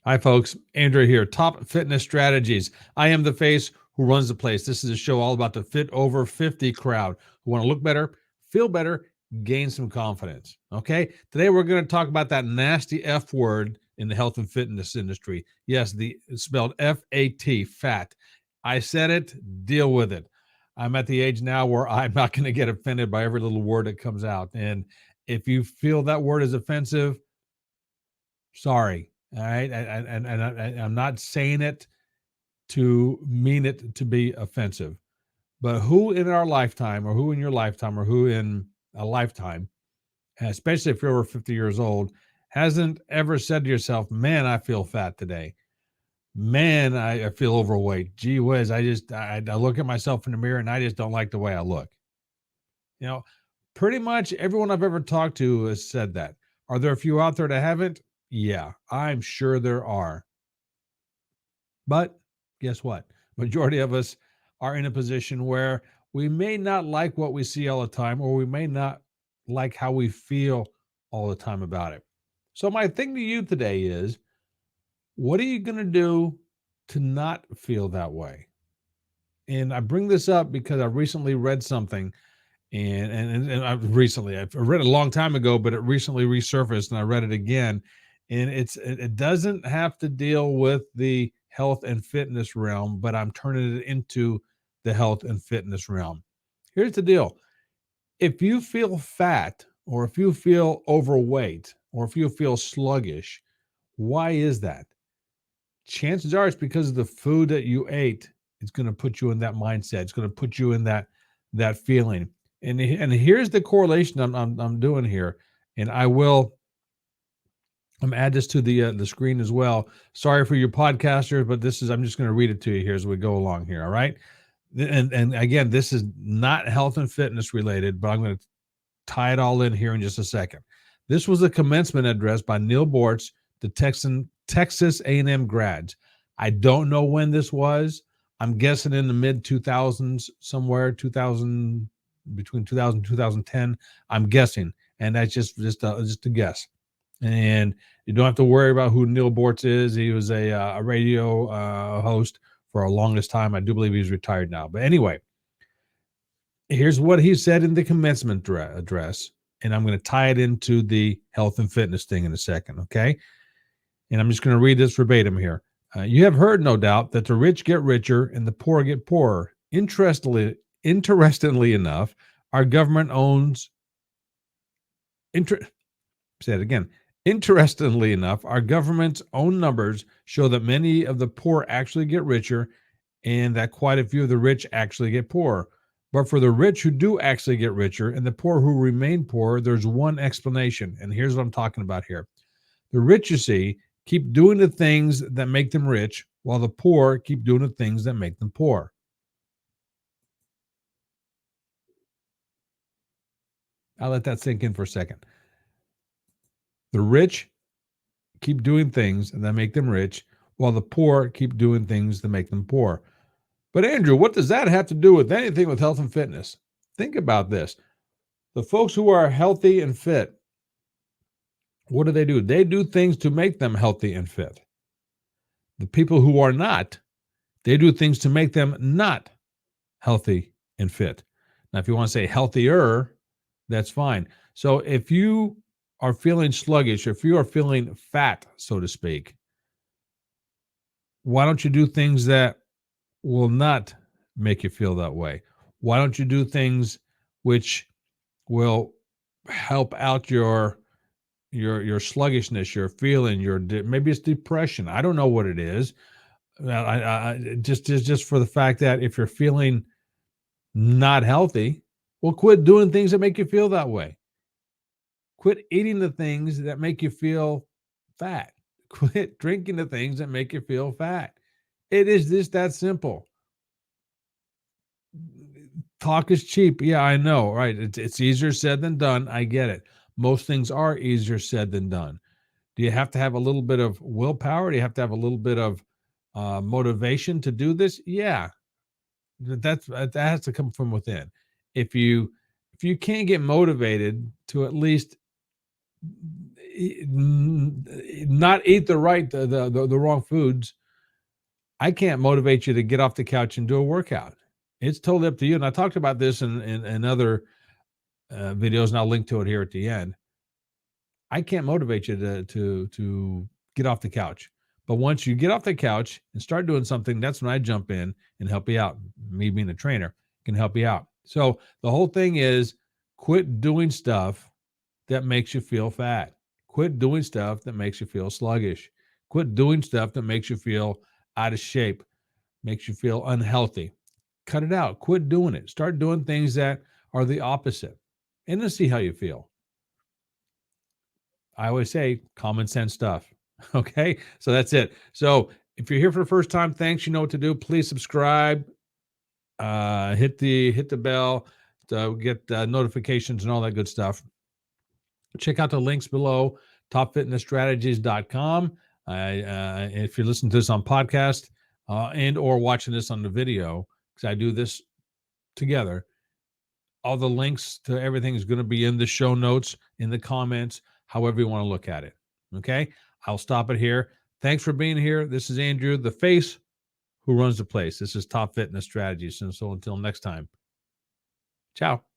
Hi, folks. Andrew here. Top fitness strategies. I am the face who runs the place. This is a show all about the fit over 50 crowd who want to look better, feel better, gain some confidence. Okay. Today, we're going to talk about that nasty F word in the health and fitness industry. Yes, it's spelled FAT, fat. I said it, deal with it. I'm at the age now where I'm not going to get offended by every little word that comes out. And if you feel that word is offensive, sorry. All right. I'm not saying it to mean it to be offensive, but who in our lifetime, or who in your lifetime, or who in a lifetime, especially if you're over 50 years old, hasn't ever said to yourself, man, I feel fat today. Man, I feel overweight. Gee whiz. I look at myself in the mirror and I just don't like the way I look. You know, pretty much everyone I've ever talked to has said that. Are there a few out there that haven't? Yeah, I'm sure there are. But guess what? Majority of us are in a position where we may not like what we see all the time, or we may not like how we feel all the time about it. So, my thing to you today is, what are you going to do to not feel that way? And I bring this up because I recently read something, and I've read it a long time ago, but it recently resurfaced, and I read it again. And it doesn't have to deal with the health and fitness realm, but I'm turning it into the health and fitness realm. Here's the deal: if you feel fat, or if you feel overweight, or if you feel sluggish, why is that? Chances are it's because of the food that you ate. It's going to put you in that mindset. It's going to put you in that feeling. And here's the correlation I'm doing here, and I'm add this to the screen as well. Sorry for your podcasters, but I'm just going to read it to you here as we go along here. All right, and again, this is not health and fitness related, but I'm going to tie it all in here in just a second. This was a commencement address by Neil Bortz to Texas A&M grads. I don't know when this was. I'm guessing in the mid 2000s, somewhere 2000, between 2000 and 2010. I'm guessing, and that's just a guess. And you don't have to worry about who Neil Bortz is. He was a radio host for a longest time. I do believe he's retired now. But anyway, here's what he said in the commencement address, and I'm going to tie it into the health and fitness thing in a second, okay? And I'm just going to read this verbatim here. You have heard, no doubt, that the rich get richer and the poor get poorer. Interestingly enough, our government owns. Say it again. Interestingly enough, our government's own numbers show that many of the poor actually get richer, and that quite a few of the rich actually get poorer. But for the rich who do actually get richer and the poor who remain poor, there's one explanation. And here's what I'm talking about here. The rich, you see, keep doing the things that make them rich, while the poor keep doing the things that make them poor. I'll let that sink in for a second. The rich keep doing things that make them rich, while the poor keep doing things that make them poor. But Andrew, what does that have to do with anything with health and fitness? Think about this. The folks who are healthy and fit, what do? They do things to make them healthy and fit. The people who are not, they do things to make them not healthy and fit. Now, if you want to say healthier, that's fine. So if you are feeling sluggish, if you are feeling fat, so to speak, why don't you do things that will not make you feel that way? Why don't you do things which will help out your sluggishness, your feeling, maybe it's depression. I don't know what it is. Just for the fact that if you're feeling not healthy, well, quit doing things that make you feel that way. Quit eating the things that make you feel fat. Quit drinking the things that make you feel fat. It is just that simple. Talk is cheap. Yeah, I know, right? It's easier said than done. I get it. Most things are easier said than done. Do you have to have a little bit of willpower? Do you have to have a little bit of motivation to do this? Yeah, that has to come from within. If you can't get motivated to at least not eat the wrong foods, I can't motivate you to get off the couch and do a workout. It's totally up to you. And I talked about this in other videos, and I'll link to it here at the end. I can't motivate you to get off the couch. But once you get off the couch and start doing something, that's when I jump in and help you out. Me being a trainer can help you out. So the whole thing is quit doing stuff that makes you feel fat. Quit doing stuff that makes you feel sluggish. Quit doing stuff that makes you feel out of shape, makes you feel unhealthy. Cut it out. Quit doing it. Start doing things that are the opposite and then see how you feel. I always say common sense stuff. Okay. So that's it. So if you're here for the first time, thanks. You know what to do. Please subscribe. Hit the bell to get notifications and all that good stuff. Check out the links below, topfitnessstrategies.com. If you're listening to this on podcast and or watching this on the video, because I do this together, all the links to everything is going to be in the show notes, in the comments, however you want to look at it. Okay. I'll stop it here. Thanks for being here. This is Andrew, the face who runs the place. This is Top Fitness Strategies. And so until next time, ciao.